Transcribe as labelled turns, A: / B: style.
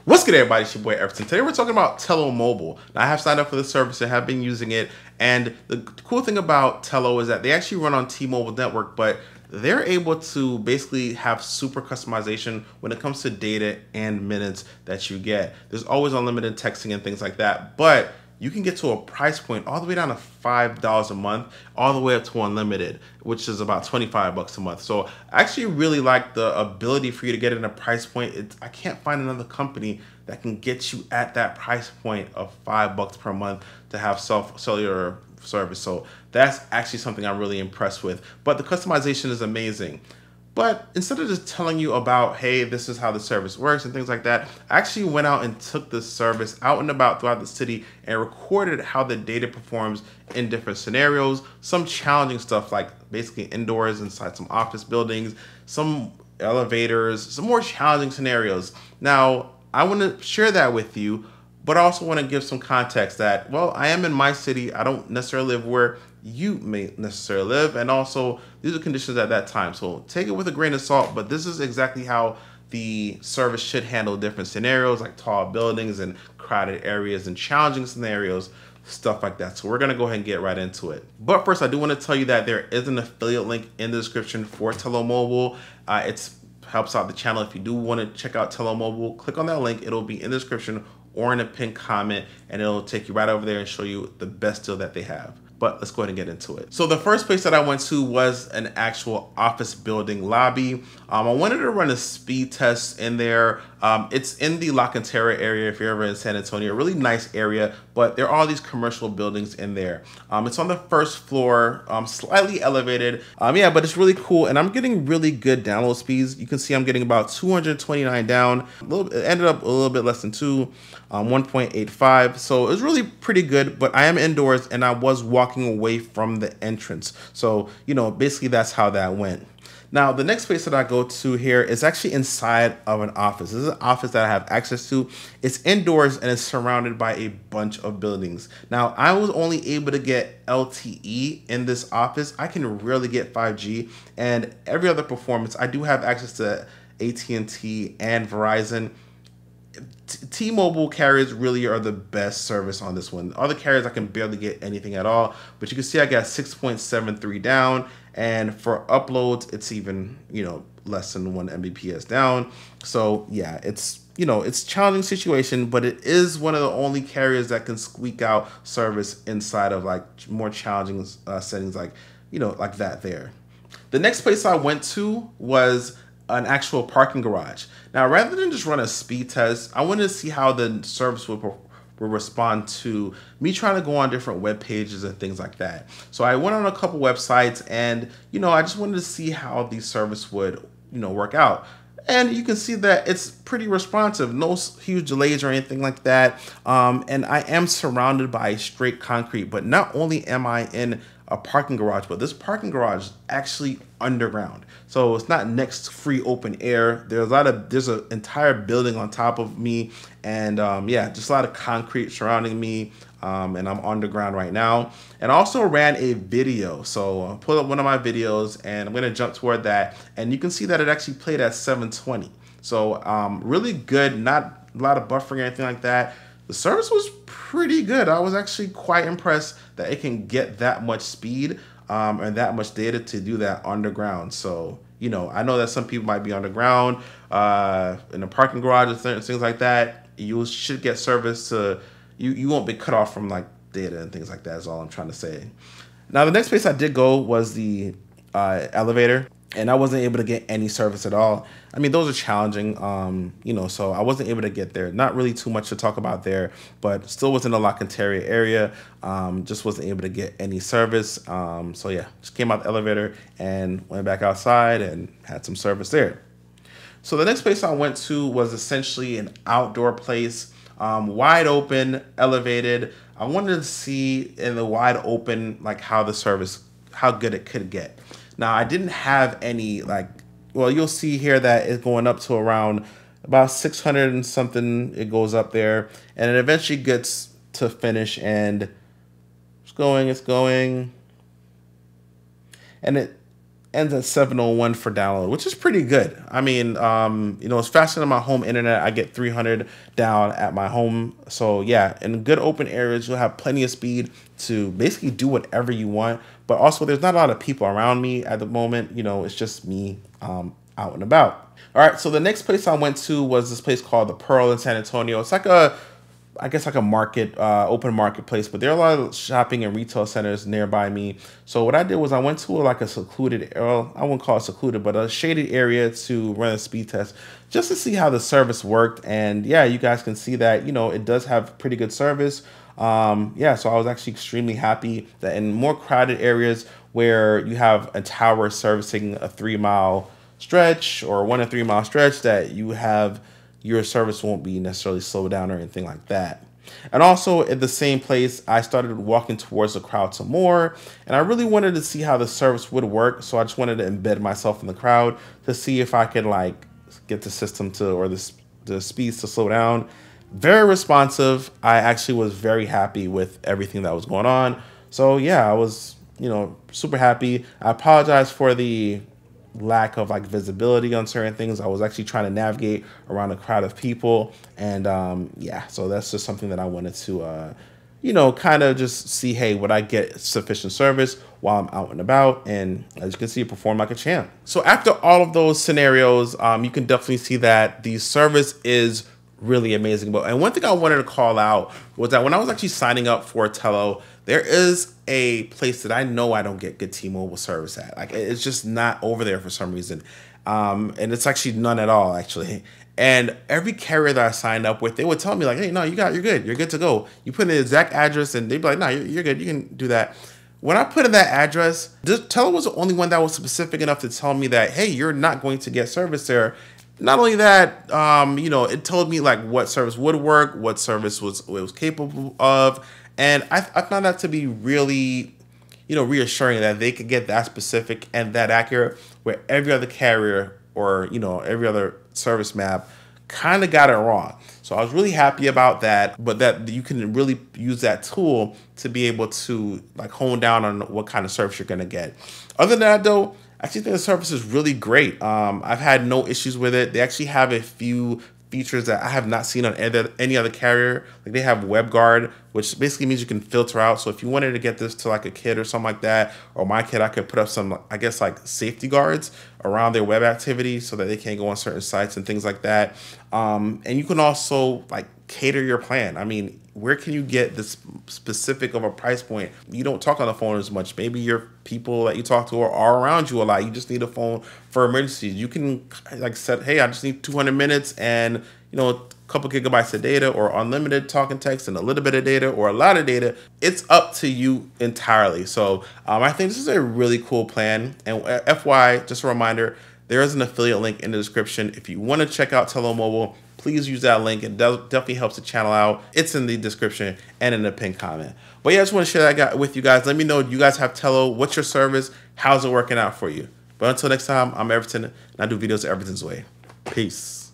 A: What's good, everybody? It's your boy Everton. Today we're talking about Tello Mobile. Now, I have signed up for the service and have been using it. And the cool thing about Tello is that they actually run on T-Mobile network, but they're able to basically have super customization when it comes to data and minutes that you get. There's always unlimited texting and things like that, but you can get to a price point all the way down to $5 a month, all the way up to unlimited, which is about 25 bucks a month. So I actually really like the ability for you to get in a price point. I can't find another company that can get you at that price point of $5 per month to have cellular service. So that's actually something I'm really impressed with. But the customization is amazing. But instead of just telling you about, hey, this is how the service works and things like that, I actually went out and took the service out and about throughout the city and recorded how the data performs in different scenarios. Some challenging stuff like basically indoors inside some office buildings, some elevators, some more challenging scenarios. Now, I want to share that with you, but I also want to give some context that, well, I am in my city. I don't necessarily live where you may necessarily live, and also these are conditions at that time. So take it with a grain of salt, but this is exactly how the service should handle different scenarios like tall buildings and crowded areas and challenging scenarios, stuff like that. So we're going to go ahead and get right into it. But first, I do want to tell you that there is an affiliate link in the description for Tello Mobile. It's helps out the channel. If you do want to check out Tello Mobile, click on that link. It'll be in the description or in a pinned comment, and it'll take you right over there and show you the best deal that they have. But let's go ahead and get into it. So the first place that I went to was an actual office building lobby. I wanted to run a speed test in there. It's in the La Cantera area if you're ever in San Antonio. A really nice area, but there are all these commercial buildings in there. It's on the first floor, slightly elevated. Yeah, but it's really cool, and I'm getting really good download speeds. You can see I'm getting about 229 down. It ended up a little bit less than 2, 1.85. So it was really pretty good, but I am indoors and I was walking away from the entrance. So, basically that's how that went. Now, the next place that I go to here is actually inside of an office. This is an office that I have access to. It's indoors and it's surrounded by a bunch of buildings. Now, I was only able to get LTE in this office. I can rarely get 5G, and every other performance, I do have access to AT&T and Verizon. T-Mobile carriers really are the best service on this one. Other carriers, I can barely get anything at all, but you can see I got 6.73 down, and for uploads, it's even, less than 1 Mbps down. So yeah, it's a challenging situation, but it is one of the only carriers that can squeak out service inside of like more challenging settings like that there. The next place I went to was an actual parking garage. Now, rather than just run a speed test, I wanted to see how the service would respond to me trying to go on different web pages and things like that. So I went on a couple websites, and I just wanted to see how the service would work out. And you can see that it's pretty responsive, no huge delays or anything like that. And I am surrounded by straight concrete, but not only am I in a parking garage, but this parking garage is actually underground. So it's not next to free open air. There's an entire building on top of me, and yeah, just a lot of concrete surrounding me. And I'm underground right now. And I also ran a video. So I'll pull up one of my videos and I'm gonna jump toward that. And you can see that it actually played at 720. So really good, not a lot of buffering or anything like that. The service was pretty good. I was actually quite impressed that it can get that much speed and that much data to do that underground. So, I know that some people might be underground in a parking garage and things like that. You should get service to, you won't be cut off from like data and things like that is all I'm trying to say. Now, the next place I did go was the elevator, and I wasn't able to get any service at all. I mean, those are challenging, so I wasn't able to get there. Not really too much to talk about there, but still was in the La Cantera area. Just wasn't able to get any service. So yeah, just came out the elevator and went back outside and had some service there. So the next place I went to was essentially an outdoor place, wide open, elevated. I wanted to see in the wide open, like how good it could get. Now, I didn't have any you'll see here that it's going up to around about 600 and something. It goes up there, and it eventually gets to finish, and it's going, and ends at 701 for download, which is pretty good. I mean, it's faster than my home internet. I get 300 down at my home. So yeah, in good open areas, you'll have plenty of speed to basically do whatever you want. But also, there's not a lot of people around me at the moment. It's just me out and about. All right, so the next place I went to was this place called the Pearl in San Antonio. It's like I guess like a market, open marketplace, but there are a lot of shopping and retail centers nearby me. So what I did was I went to like a secluded, well, I wouldn't call it secluded, but a shaded area to run a speed test just to see how the service worked. And yeah, you guys can see that, it does have pretty good service. Yeah, so I was actually extremely happy that in more crowded areas where you have a tower servicing a 3-mile stretch or 1 to 3 mile stretch, that you have your service won't be necessarily slowed down or anything like that. And also at the same place, I started walking towards the crowd some more, and I really wanted to see how the service would work. So I just wanted to embed myself in the crowd to see if I could like get the system to, or the speeds to slow down. Very responsive. I actually was very happy with everything that was going on. So yeah, I was, super happy. I apologize for the lack of like visibility on certain things. I was actually trying to navigate around a crowd of people, and yeah, so that's just something that I wanted to kind of just see, hey, would I get sufficient service while I'm out and about? And as you can see, it performed like a champ. So after all of those scenarios, you can definitely see that the service is really amazing. And one thing I wanted to call out was that when I was actually signing up for Tello, there is a place that I know I don't get good T-Mobile service at. Like, it's just not over there for some reason. And it's actually none at all, actually. And every carrier that I signed up with, they would tell me like, hey, no, you're good. You're good to go. You put in the exact address and they'd be like, no, you're good. You can do that. When I put in that address, Tello was the only one that was specific enough to tell me that, hey, you're not going to get service there. Not only that, it told me like what service would work, what service it was capable of. And I found that to be really, reassuring that they could get that specific and that accurate, where every other carrier or, every other service map kind of got it wrong. So I was really happy about that, but that you can really use that tool to be able to like hone down on what kind of service you're going to get. Other than that, though, I actually think the service is really great. I've had no issues with it. They actually have a few features that I have not seen on any other carrier. Like they have WebGuard, which basically means you can filter out. So if you wanted to get this to like a kid or something like that, or my kid, I could put up some, I guess, like safety guards around their web activity so that they can't go on certain sites and things like that. And you can also like cater your plan. I mean, where can you get this specific of a price point? You don't talk on the phone as much. Maybe your people that you talk to are around you a lot. You just need a phone for emergencies. You can like set, hey, I just need 200 minutes and, a couple gigabytes of data, or unlimited talk and text and a little bit of data, or a lot of data. It's up to you entirely. So I think this is a really cool plan. And FYI, just a reminder, there is an affiliate link in the description. If you want to check out Tello Mobile, please use that link. It definitely helps the channel out. It's in the description and in the pinned comment. But yeah, I just want to share that with you guys. Let me know, do you guys have Tello? What's your service? How's it working out for you? But until next time, I'm Everton, and I do videos Everton's way. Peace.